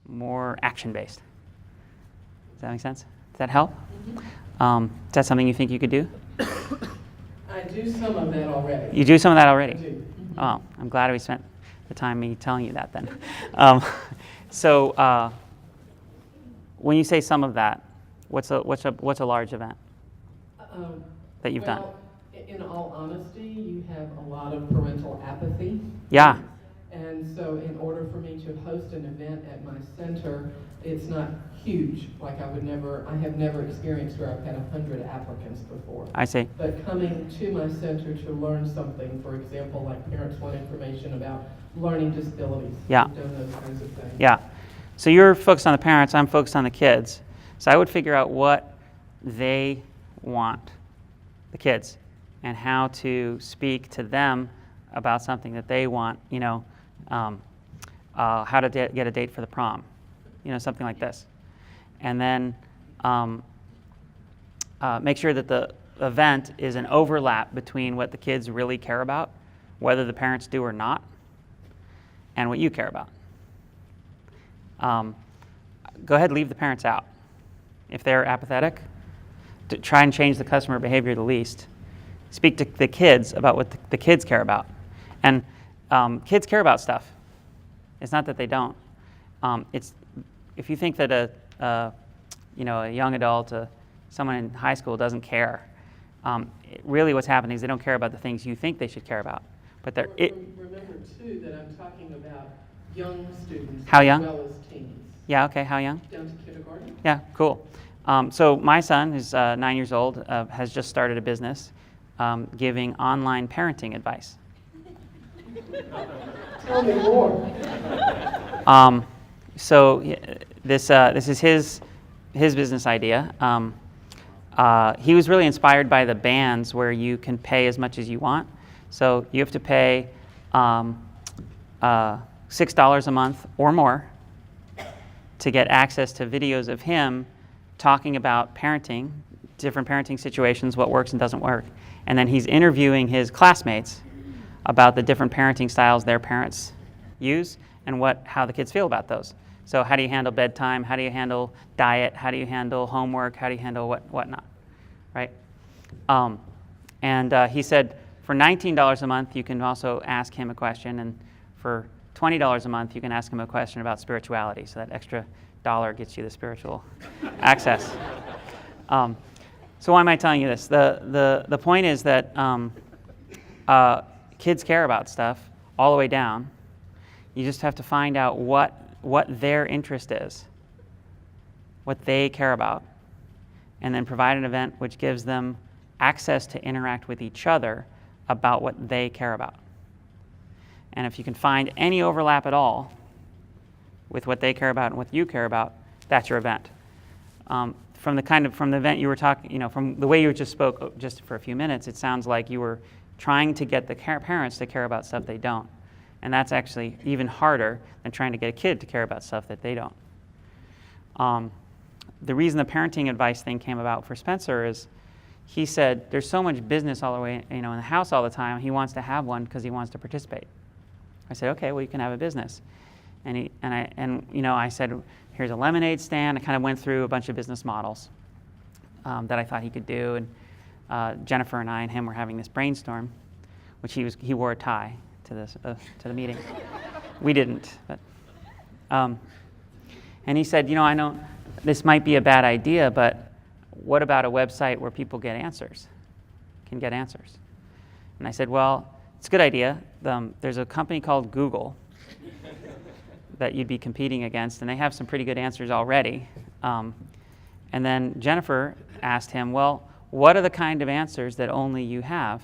more action-based. Does that make sense? Does that help? Is that something you think you could do? I do some of that already. You do some of that already? I do. Oh, I'm glad we spent the time me telling you that then. So when you say some of that, what's a large event that you've done? In all honesty, you have a lot of parental apathy. Yeah. And so in order for me to host an event at my center, it's not huge. Like I have never experienced where I've had 100 applicants before. I see. But coming to my center to learn something, for example, like parents want information about learning disabilities. Yeah. We've done those kinds of things. Yeah. So you're focused on the parents, I'm focused on the kids. So I would figure out what they want, the kids, and how to speak to them about something that they want, how to get a date for the prom, something like this. And then make sure that the event is an overlap between what the kids really care about, whether the parents do or not, and what you care about. Go ahead, leave the parents out. If they're apathetic, to try and change the customer behavior the least. Speak to the kids about what the kids care about. And kids care about stuff. It's not that they don't. It's if you think that a young adult, someone in high school doesn't care, really what's happening is they don't care about the things you think they should care about. But they're remember too that I'm talking about young students How young? as well as teens. Yeah, okay, how young? Down to kindergarten. Yeah, cool. So my son, who's 9 years old, has just started a business giving online parenting advice. Tell me more. So this is his business idea. He was really inspired by the bands where you can pay as much as you want. So you have to pay $6 a month or more to get access to videos of him talking about parenting, different parenting situations, what works and doesn't work. And then he's interviewing his classmates about the different parenting styles their parents use and how the kids feel about those. So how do you handle bedtime? How do you handle diet? How do you handle homework? How do you handle whatnot, right? And he said for $19 a month, you can also ask him a question, and for $20 a month, you can ask him a question about spirituality. So that extra dollar gets you the spiritual access. So why am I telling you this? The point is that kids care about stuff all the way down. You just have to find out what their interest is, what they care about, and then provide an event which gives them access to interact with each other about what they care about. And if you can find any overlap at all with what they care about and what you care about, that's your event. From the event you were talking, from the way you just spoke just for a few minutes, it sounds like you were trying to get the parents to care about stuff they don't. And that's actually even harder than trying to get a kid to care about stuff that they don't. The reason the parenting advice thing came about for Spencer is he said there's so much business all the way, in the house all the time. He wants to have one because he wants to participate. I said, okay, well, you can have a business. And I said, here's a lemonade stand. I kind of went through a bunch of business models that I thought he could do. And Jennifer and I and him were having this brainstorm, which he wore a tie to the meeting. We didn't, but and he said, I know this might be a bad idea, but what about a website where people can get answers? And I said, well, it's a good idea. There's a company called Google that you'd be competing against, and they have some pretty good answers already. And then Jennifer asked him, well, what are the kind of answers that only you have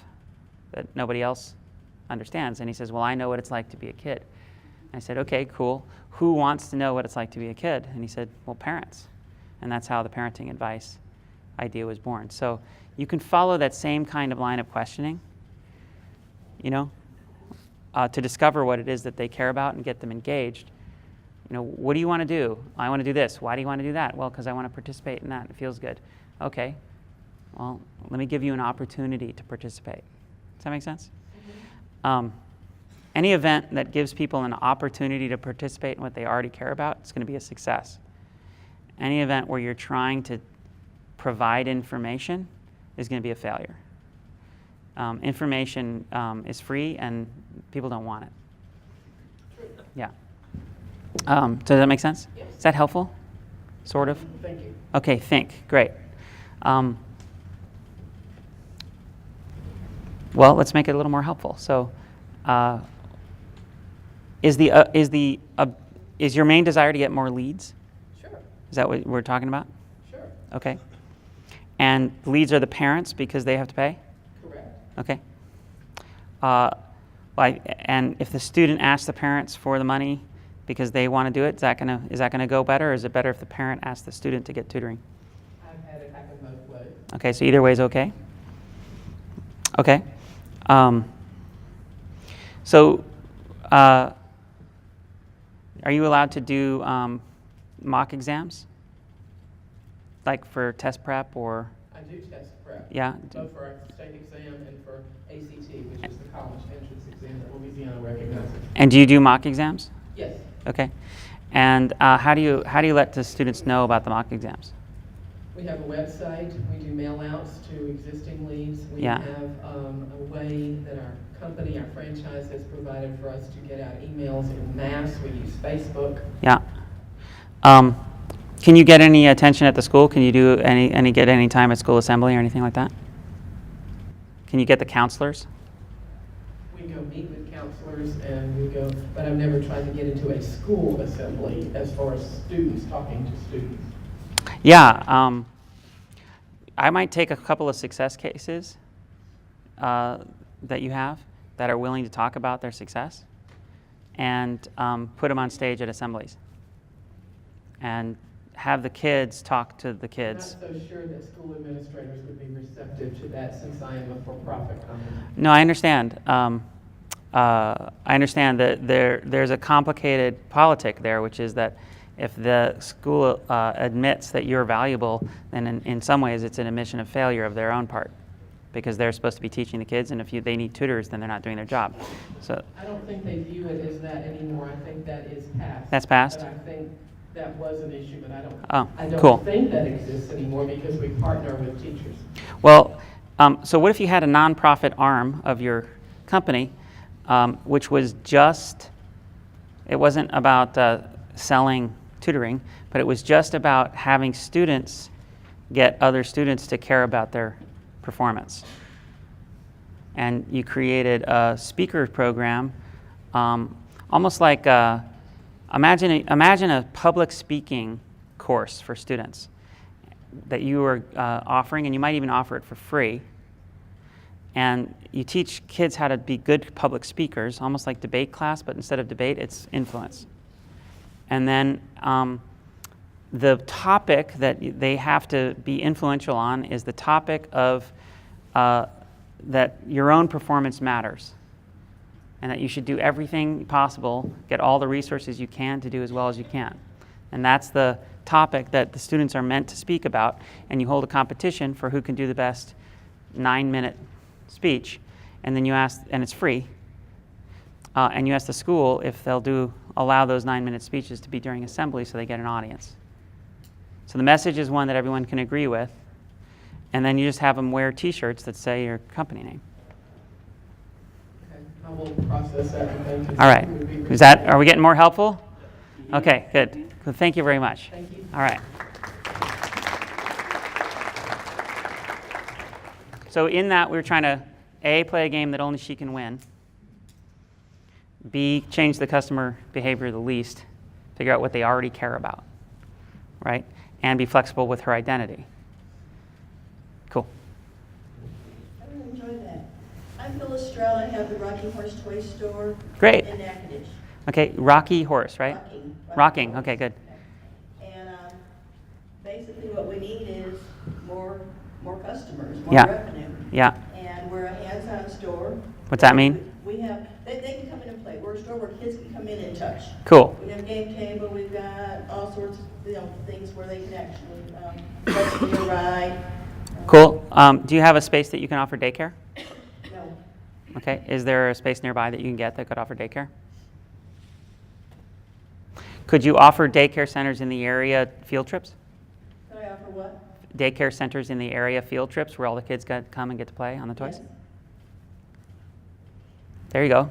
that nobody else understands? And he says, well, I know what it's like to be a kid. And I said, okay, cool. Who wants to know what it's like to be a kid? And he said, well, parents. And that's how the parenting advice idea was born. So you can follow that same kind of line of questioning, to discover what it is that they care about and get them engaged. What do you want to do? I want to do this. Why do you want to do that? Well, because I want to participate in that. It feels good. Okay. Well, let me give you an opportunity to participate. Does that make sense? Any event that gives people an opportunity to participate in what they already care about is going to be a success. Any event where you're trying to provide information is going to be a failure. Information is free and people don't want it. Yeah. Does that make sense? Yes. Is that helpful? Sort of? Thank you. Okay, think. Great. Well, let's make it a little more helpful. So, is your main desire to get more leads? Sure. Is that what we're talking about? Sure. Okay. And the leads are the parents because they have to pay? Correct. Okay. And if the student asks the parents for the money because they want to do it, is that gonna go better, or is it better if the parent asks the student to get tutoring? I've had it happen both ways. Okay, so either way is okay? Okay. Are you allowed to do mock exams? Like for test prep or? I do test prep. Yeah. Both for our state exam and for ACT, which is the college entrance exam that Louisiana recognizes. And do you do mock exams? Yes. Okay. And how do you let the students know about the mock exams? We have a website. We do mail outs to existing leads. We Yeah. have a way that our company, our franchise, has provided for us to get out emails in mass. We use Facebook. Yeah. Can you get any attention at the school? Can you do get any time at school assembly or anything like that? Can you get the counselors? We go meet with counselors and we go, but I've never tried to get into a school assembly as far as students talking to students. Yeah. I might take a couple of success cases that you have that are willing to talk about their success and put them on stage at assemblies and have the kids talk to the kids. I'm not so sure that school administrators would be receptive to that since I am a for-profit company. No, I understand. I understand that there's a complicated politic there, which is that if the school admits that you're valuable, then in some ways it's an admission of failure of their own part, because they're supposed to be teaching the kids, and if they need tutors, then they're not doing their job. So I don't think they view it as that anymore. I think that is past. That's past? But I think that was an issue, but I Oh, don't cool. think that exists anymore because we partner with teachers. Well, so what if you had a nonprofit arm of your company, which was it wasn't about selling tutoring, but it was just about having students get other students to care about their performance. And you created a speaker program, almost like imagine a public speaking course for students that you were offering, and you might even offer it for free. And you teach kids how to be good public speakers, almost like debate class, but instead of debate, it's influence. And then the topic that they have to be influential on is the topic of that your own performance matters, and that you should do everything possible, get all the resources you can to do as well as you can. And that's the topic that the students are meant to speak about, and you hold a competition for who can do the best 9-minute speech, and then you ask, and it's free, and you ask the school if they'll allow those 9-minute speeches to be during assembly so they get an audience. So the message is one that everyone can agree with, and then you just have them wear t-shirts that say your company name. Okay, I will process that and then All right. Are we getting more helpful? Okay, good. Well, thank you very much. Thank you. All right. So in that, we're trying to, A, play a game that only she can win, B, change the customer behavior the least, figure out what they already care about, right? And be flexible with her identity. Cool. I really enjoyed that. I'm Phyllis Stroud. I have the Rocking Horse Toy Store Great. in Natchitoches. Okay, Rocky Horse, right? Rocking. Okay, good. And basically what we need is more customers, more Yeah. revenue. Yeah. And we're a hands-on store. What's that mean? We have, they can come in and play. We're a store where kids can come in and touch. Cool. We have a game table, we've got all sorts of things where they can actually touch the ride. Cool. Do you have a space that you can offer daycare? No. Okay. Is there a space nearby that you can get that could offer daycare? Could you offer daycare centers in the area field trips? Could I offer what? Daycare centers in the area field trips where all the kids come and get to play on the toys? Yes. There you go.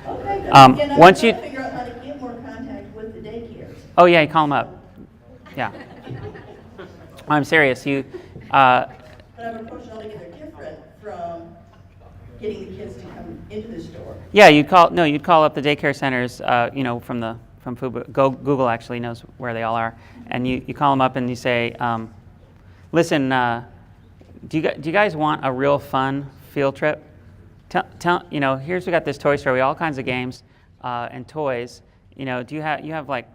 Okay, Um, but again, once I'm you- trying to figure out how to get more contact with the daycares. Oh yeah, you call them up. Yeah. I'm serious. But I'm approaching altogether different from getting the kids to come into the store. Yeah, you'd call up the daycare centers, from FUBU. Google actually knows where they all are. And you call them up and you say, listen, do you guys want a real fun field trip? Here's we got this toy store, we have all kinds of games and toys. Do you have like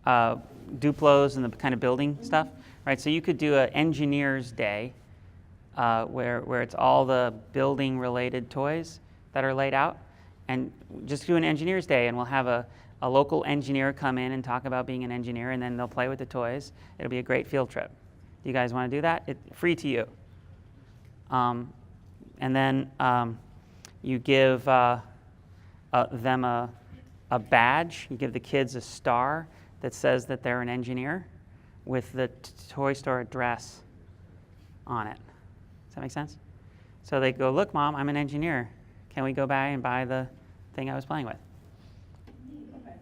Duplos and the kind of building stuff, right? So you could do an engineer's day where it's all the building related toys that are laid out, and just do an engineer's day, and we'll have a local engineer come in and talk about being an engineer, and then they'll play with the toys. It'll be a great field trip. Do you guys want to do that? It's free to you. And then you give them a badge. You give the kids a star that says that they're an engineer with the toy store address on it. Does that make sense? So they go, look, Mom, I'm an engineer. Can we go by and buy the thing I was playing with? Okay.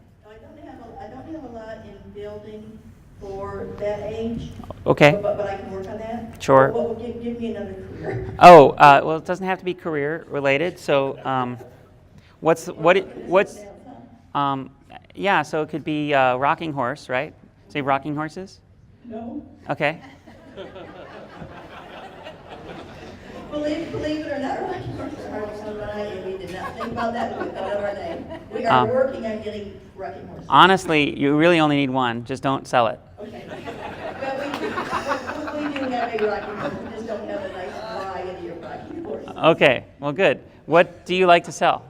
Now, I don't have a lot in building for that age. Okay. But I can work on that. Sure. Give me another career. Oh, well, it doesn't have to be career related. So, yeah. So it could be rocking horse, right? Say rocking horses. No. Okay. Believe it or not, rocking horses are hard to come by, and we did not think about that when we thought of our name. We are working on getting rocking horses. Honestly, you really only need one. Just don't sell it. Okay. But we do have a rocking horse. We just don't have a nice variety of rocking horses. Okay. Well, good. What do you like to sell?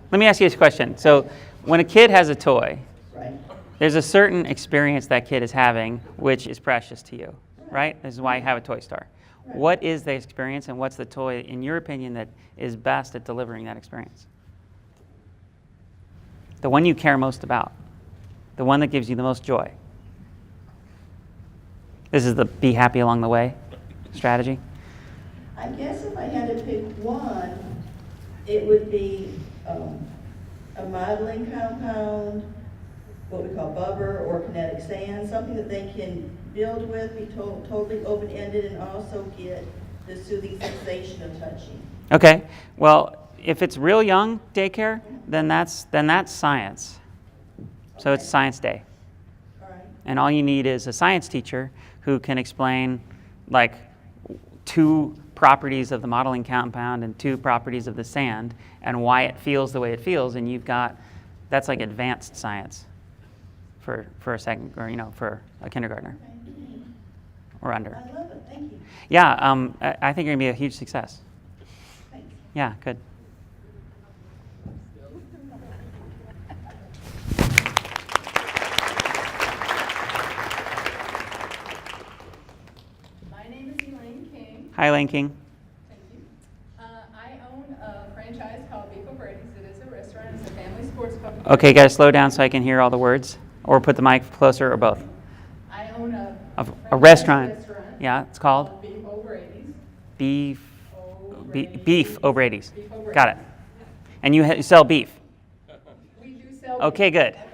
Let me ask you this question. So, when a kid has a toy, Right. there's a certain experience that kid is having which is precious to you, right? This is why you have a toy store. Right. What is the experience, and what's the toy, in your opinion, that is best at delivering that experience? The one you care most about. The one that gives you the most joy. This is the be happy along the way strategy. I guess if I had to pick one, it would be a modeling compound, what we call bubber or kinetic sand, something that they can build with, be totally open-ended, and also get the soothing sensation of touching. Okay. Well, if it's real young daycare, then that's science. So it's Okay. science day. All right. And all you need is a science teacher who can explain like 2 properties of the modeling compound and 2 properties of the sand and why it feels the way it feels, and that's like advanced science for a second, or for a kindergartner Okay. or under. I love it. Thank you. Yeah, I think you're gonna be a huge success. Thanks. Yeah, good. My name is Elaine King. Hi, Lane King. Thank you. I own a franchise called Beef O'Brady's. It is a restaurant. It's a family sports pub. Okay, gotta slow down so I can hear all the words, or put the mic closer, or both. I own a A franchise restaurant. Yeah, it's called Beef O'Brady's. Beef O'Brady's. Beef O'Brady's. Beef O'Brady's. Got it. And you sell beef. We do sell. Okay, good. That's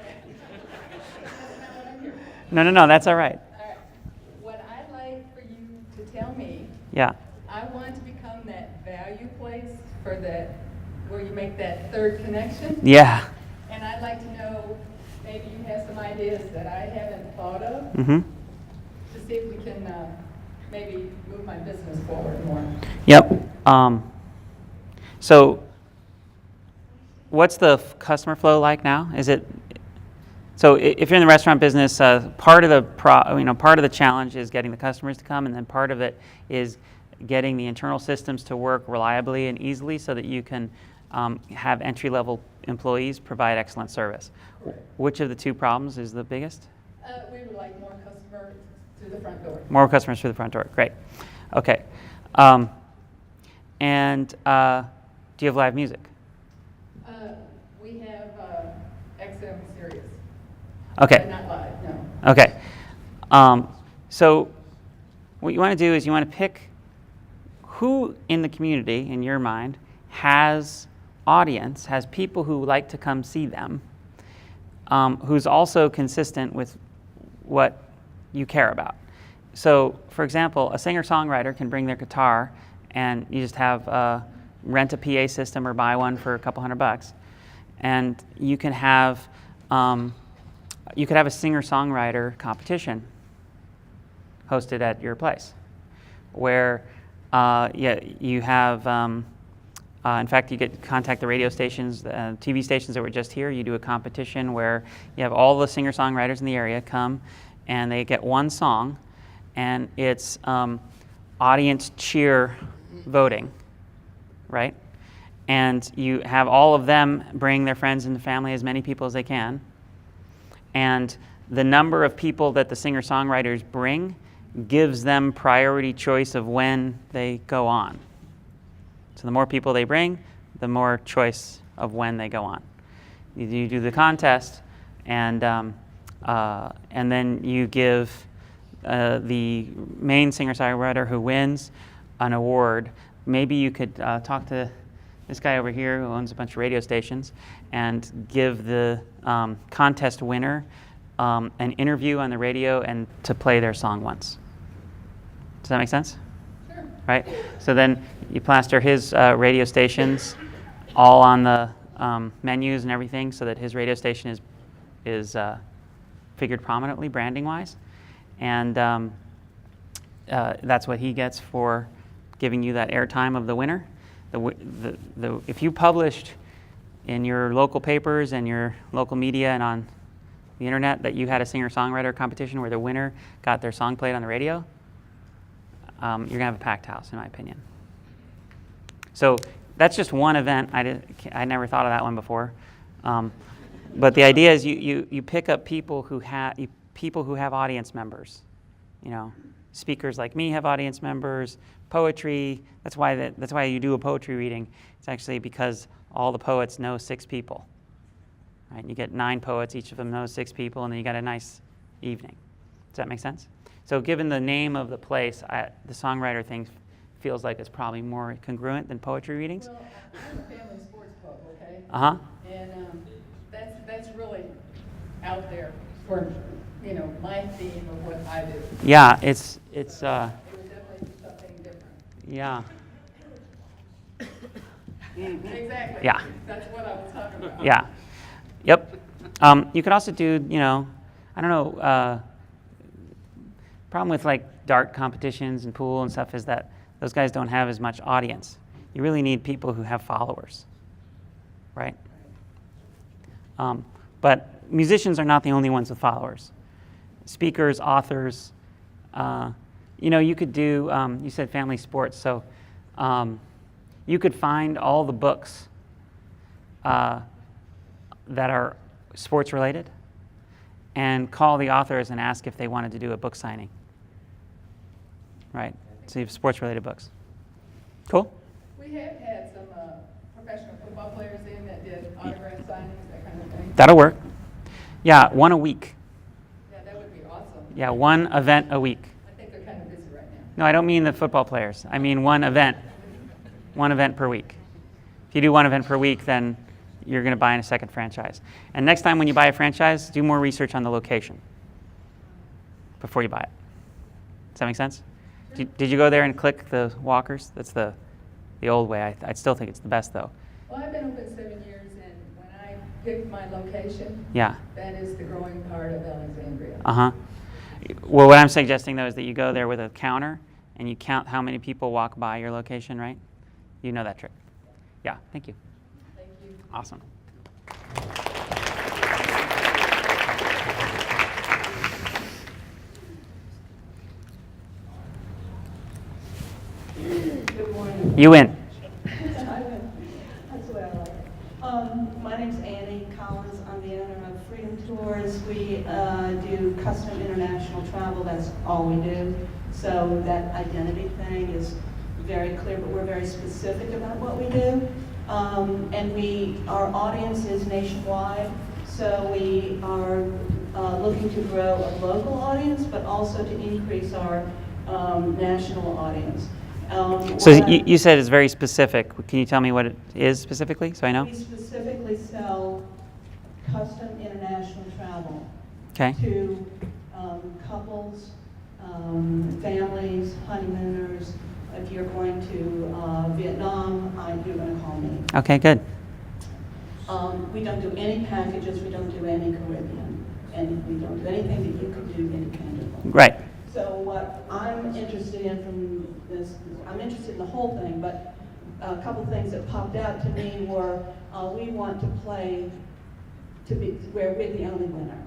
not what I'm here for. No, that's all right. All right. What I'd like for you to tell me, Yeah. I want to become that value place for that, where you make that third connection. Yeah. And I'd like to know, maybe you have some ideas that I haven't thought of, Mm-hmm. to see if we can maybe move my business forward more. Yep. So, what's the customer flow like now? Is it so? If you're in the restaurant business, part of the challenge is getting the customers to come, and then part of it is getting the internal systems to work reliably and easily, so that you can have entry-level employees provide excellent service. Which of the 2 problems is the biggest? We would like more customers to through the front door. More customers through the front door. Great. Okay. And do you have live music? We have XM Sirius. Okay. But not live, no. Okay. So what you want to do is you want to pick who in the community, in your mind, has audience, has people who like to come see them, who's also consistent with what you care about. So, for example, a singer-songwriter can bring their guitar and you just have rent a PA system or buy one for a couple $100. And you can have you could have a singer-songwriter competition hosted at your place, where you have, in fact, you get contact the radio stations, TV stations that were just here. You do a competition where you have all the singer-songwriters in the area come, and they get one song, and it's audience cheer voting, right? And you have all of them bring their friends and family, as many people as they can. And the number of people that the singer-songwriters bring gives them priority choice of when they go on. So the more people they bring, the more choice of when they go on. You do the contest, and then you give the main singer-songwriter who wins an award. Maybe you could talk to this guy over here who owns a bunch of radio stations and give the contest winner an interview on the radio and to play their song once. Does that make sense? Sure. Right? So then you plaster his radio stations all on the menus and everything so that his radio station is figured prominently branding-wise. And that's what he gets for giving you that airtime of the winner. If you published in your local papers and your local media and on the internet that you had a singer-songwriter competition where the winner got their song played on the radio, you're going to have a packed house, in my opinion. So that's just one event. I never thought of that one before. But the idea is you pick up people who have audience members. You know, speakers like me have audience members. Poetry. That's why you do a poetry reading. It's actually because all the poets know 6 people. Right? And you get 9 poets. Each of them knows 6 people, and then you got a nice evening. Does that make sense? So given the name of the place, the songwriter thing feels like it's probably more congruent than poetry readings. Well, I'm a family sports club, okay? Uh-huh. And that's really out there for, my theme of what I do. Yeah, it's It would definitely be something different. yeah. Exactly. Yeah. That's what I was talking about. Yeah. Yep. You could also do, I don't know, problem with like dart competitions and pool and stuff is that those guys don't have as much audience. You really need people who have followers, right? But musicians are not the only ones with followers. Speakers, authors, you could do, you said family sports, so you could find all the books that are sports related and call the authors and ask if they wanted to do a book signing. Right? So you have sports related books. Cool? We have had some professional football players in that did autograph signings, that kind of thing. That'll work. Yeah, one a week. Yeah, that would be awesome. Yeah, one event a week. I think they're kind of busy right now. No, I don't mean the football players. I mean one event. One event per week. If you do one event per week, then you're going to buy in a second franchise. And next time when you buy a franchise, do more research on the location before you buy it. Does that make sense? Did you go there and click the walkers? That's the old way. I still think it's the best, though. Well, I've been open 7 years, and when I picked my location, Yeah. that is the growing part of Alexandria. Uh-huh. Well, what I'm suggesting, though, is that you go there with a counter, and you count how many people walk by your location, right? You know that trick. Yeah, thank you. Thank you. Awesome. Good morning. You win. That's the way I like it. My name's Annie Collins. I'm the owner of Freedom Tours. We do custom international travel. That's all we do. So that identity thing is very clear, but we're very specific about what we do. And our audience is nationwide. So we are looking to grow a local audience, but also to increase our national audience. So you said it's very specific. Can you tell me what it is specifically, so I know? We specifically sell custom international travel Okay. to couples, families, honeymooners. If you're going to Vietnam, you're going to call me. Okay, good. We don't do any packages. We don't do any Caribbean. And we don't do anything that you could do independently. Right. So what I'm interested in from this, I'm interested in the whole thing, but a couple things that popped out to me were we want to play to be where we're the only winner.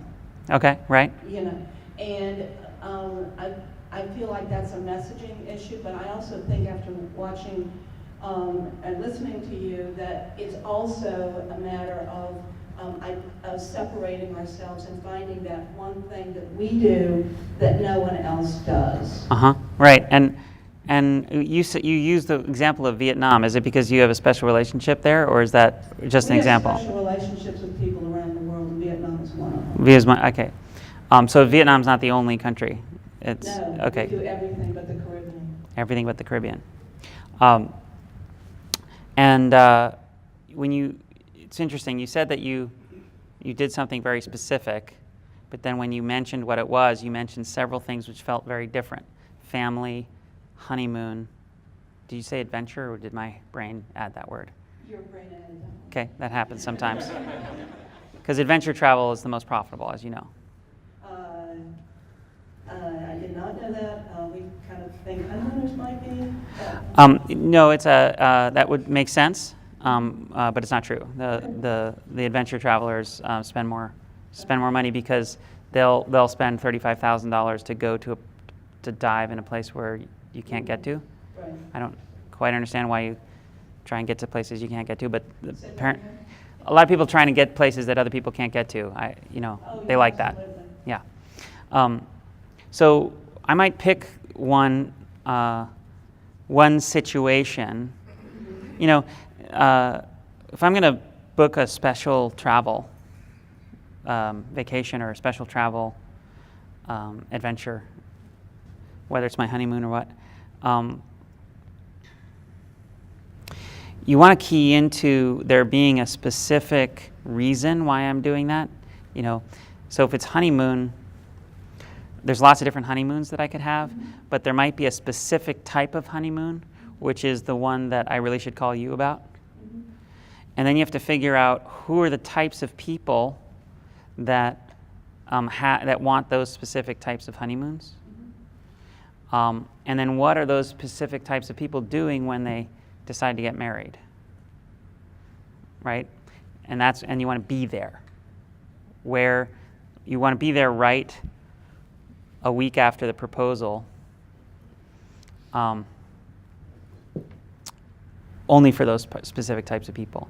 Okay, right. You know, and I feel like that's a messaging issue, but I also think after watching and listening to you that it's also a matter of separating ourselves and finding that one thing that we do that no one else does. Right. And you used the example of Vietnam. Is it because you have a special relationship there, or is that just an example? We have special relationships with people around the world, and Vietnam is one of them. Okay. So Vietnam's not the only country. It's No, okay. we do everything but the Caribbean. Everything but the Caribbean. It's interesting. You said that you did something very specific, but then when you mentioned what it was, you mentioned several things which felt very different. Family, honeymoon. Did you say adventure, or did my brain add that word? Your brain added that. Okay, that happens sometimes. Because adventure travel is the most profitable, as you know. I did not know that. We kind of think honeymooners might be. No, that would make sense, but it's not true. The adventure travelers spend more money because they'll spend $35,000 to go to dive in a place where you can't get to. Right. I don't quite understand why you try and get to places you can't get to, but a lot of people trying to get places that other people can't get to. They like that. Yeah. So I might pick one situation. You know, if I'm going to book a special travel vacation or a special travel adventure, whether it's my honeymoon or what, you want to key into there being a specific reason why I'm doing that. You know, so if it's honeymoon, there's lots of different honeymoons that I could have, but there might be a specific type of honeymoon, which is the one that I really should call you about. And then you have to figure out who are the types of people that that want those specific types of honeymoons. And then what are those specific types of people doing when they decide to get married, right? And you want to be there. Where you want to be there right a week after the proposal, only for those specific types of people.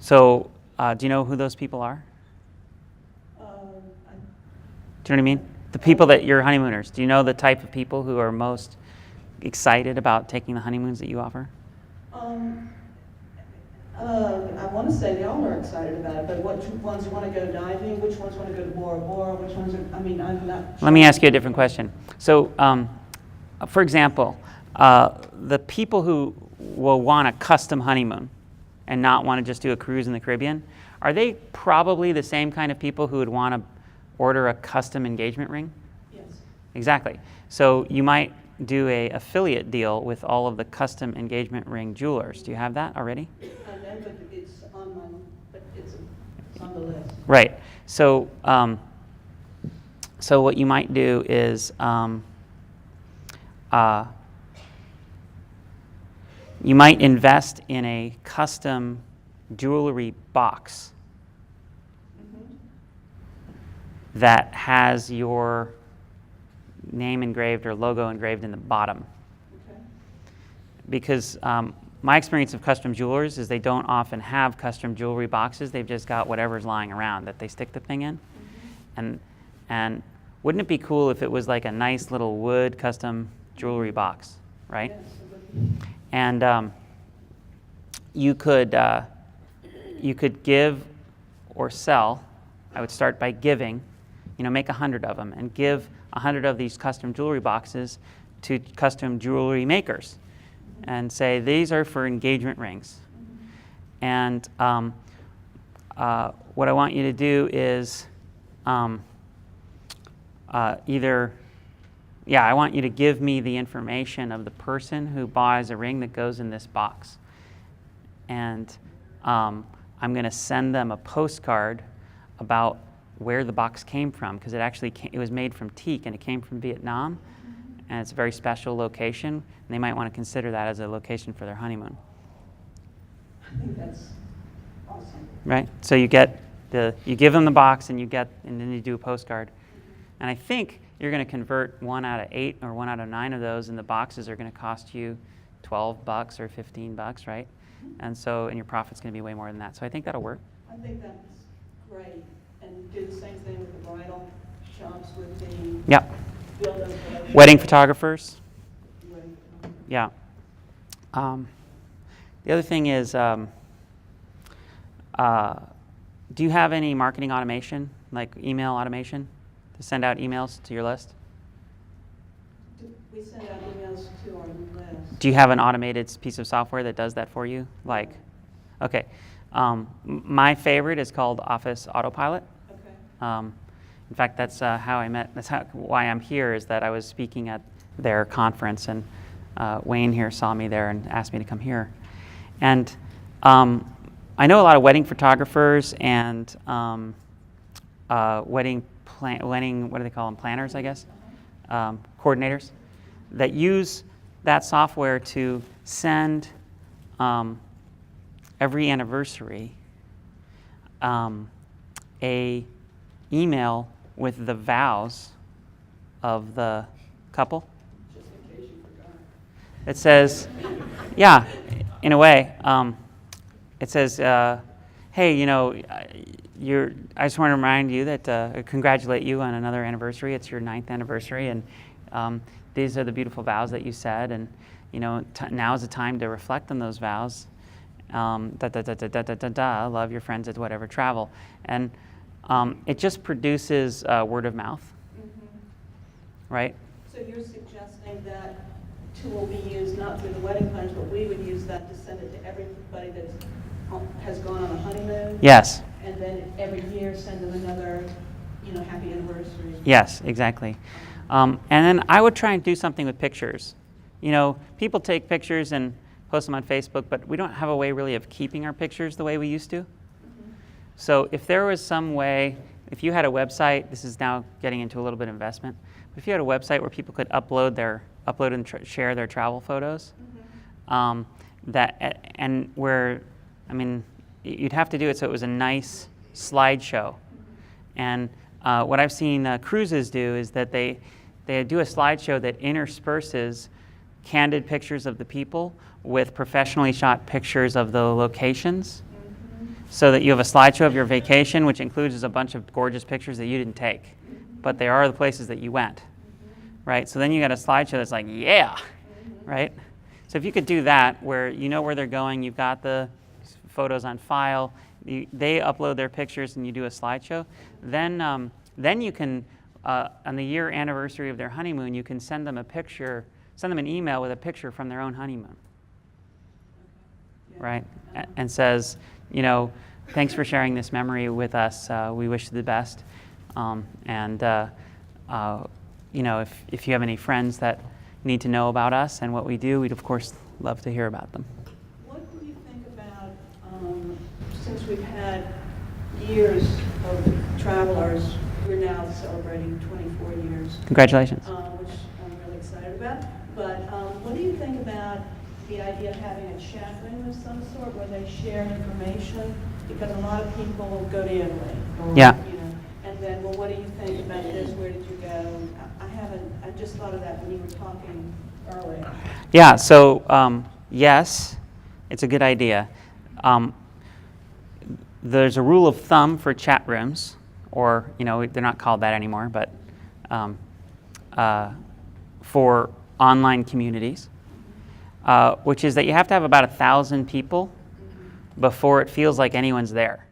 So, do you know who those people are? Do you know what I mean? The people that you're honeymooners. Do you know the type of people who are most excited about taking the honeymoons that you offer? I want to say they all are excited about it, but which ones want to go diving, which ones want to go to Bora Bora, which ones are, I'm not sure. Let me ask you a different question. So, for example, the people who will want a custom honeymoon and not want to just do a cruise in the Caribbean, are they probably the same kind of people who would want to order a custom engagement ring? Yes. Exactly. So you might do an affiliate deal with all of the custom engagement ring jewelers. Do you have that already? I know, but it's on the list. Right. So, so what you might do is you might invest in a custom jewelry box that has your name engraved or logo engraved in the bottom. Okay. Because my experience of custom jewelers is they don't often have custom jewelry boxes. They've just got whatever's lying around that they stick the thing in. And wouldn't it be cool if it was like a nice little wood custom jewelry box, right? Yes, it would be. And you could give or sell. I would start by giving, make 100 of them and give 100 of these custom jewelry boxes to custom jewelry makers and say, these are for engagement rings. And what I want you to do is I want you to give me the information of the person who buys a ring that goes in this box. And I'm going to send them a postcard about where the box came from, because it was made from teak and it came from Vietnam, and it's a very special location, and they might want to consider that as a location for their honeymoon. I think that's awesome. Right? So you give them the box, and then you do a postcard. And I think you're going to convert 1 out of 8 or 1 out of 9 of those, and the boxes are going to cost you $12 or $15, right? And your profit's going to be way more than that. So I think that'll work. I think that's great. And do the same thing with the bridal shops with the Yep. builders. Wedding photographers. Wedding photographers. Yeah. The other thing is, do you have any marketing automation, like email automation, to send out emails to your list? We send out emails to our list. Do you have an automated piece of software that does that for you? Okay. My favorite is called Office Autopilot. Okay. In fact, that's why I'm here, is that I was speaking at their conference, and Wayne here saw me there and asked me to come here. And I know a lot of wedding photographers and wedding, what do they call them, planners, I guess, coordinators, that use that software to send every anniversary a email with the vows of the couple. Just in case you forgot. It says, yeah, in a way, it says, hey, I just want to remind you that, congratulate you on another anniversary. It's your 9th anniversary, and these are the beautiful vows that you said, and now is the time to reflect on those vows. Love your friends at whatever travel, and it just produces word of mouth, right? So you're suggesting that tool be used not through the wedding planners, but we would use that to send it to everybody that has gone on a honeymoon? Yes. And then every year send them another, happy anniversary? Yes, exactly. And then I would try and do something with pictures. People take pictures and post them on Facebook, but we don't have a way really of keeping our pictures the way we used to. So if there was some way, if you had a website, this is now getting into a little bit of investment, but if you had a website where people could upload and share their travel photos, you'd have to do it so it was a nice slideshow. And what I've seen cruises do is that they do a slideshow that intersperses candid pictures of the people with professionally shot pictures of the locations, so that you have a slideshow of your vacation, which includes a bunch of gorgeous pictures that you didn't take, but they are the places that you went, right? So then you got a slideshow that's like, yeah, right? So if you could do that, where you know where they're going, you've got the photos on file, they upload their pictures and you do a slideshow, then you can, on the year anniversary of their honeymoon, you can send them an email with a picture from their own honeymoon, right? And says, thanks for sharing this memory with us. We wish you the best. If you have any friends that need to know about us and what we do, we'd of course love to hear about them. What do you think about, since we've had years of travelers, we're now celebrating 24 years. Congratulations. Which I'm really excited about. But what do you think about the idea of having a chat room of some sort where they share information? Because a lot of people go to Italy. Or, Yeah. And then, well, what do you think about this? Where did you go? I just thought of that when you were talking earlier. Yeah, so yes, It's a good idea. There's a rule of thumb for chat rooms, or they're not called that anymore, but for online communities, which is that you have to have about 1,000 people before it feels like anyone's there.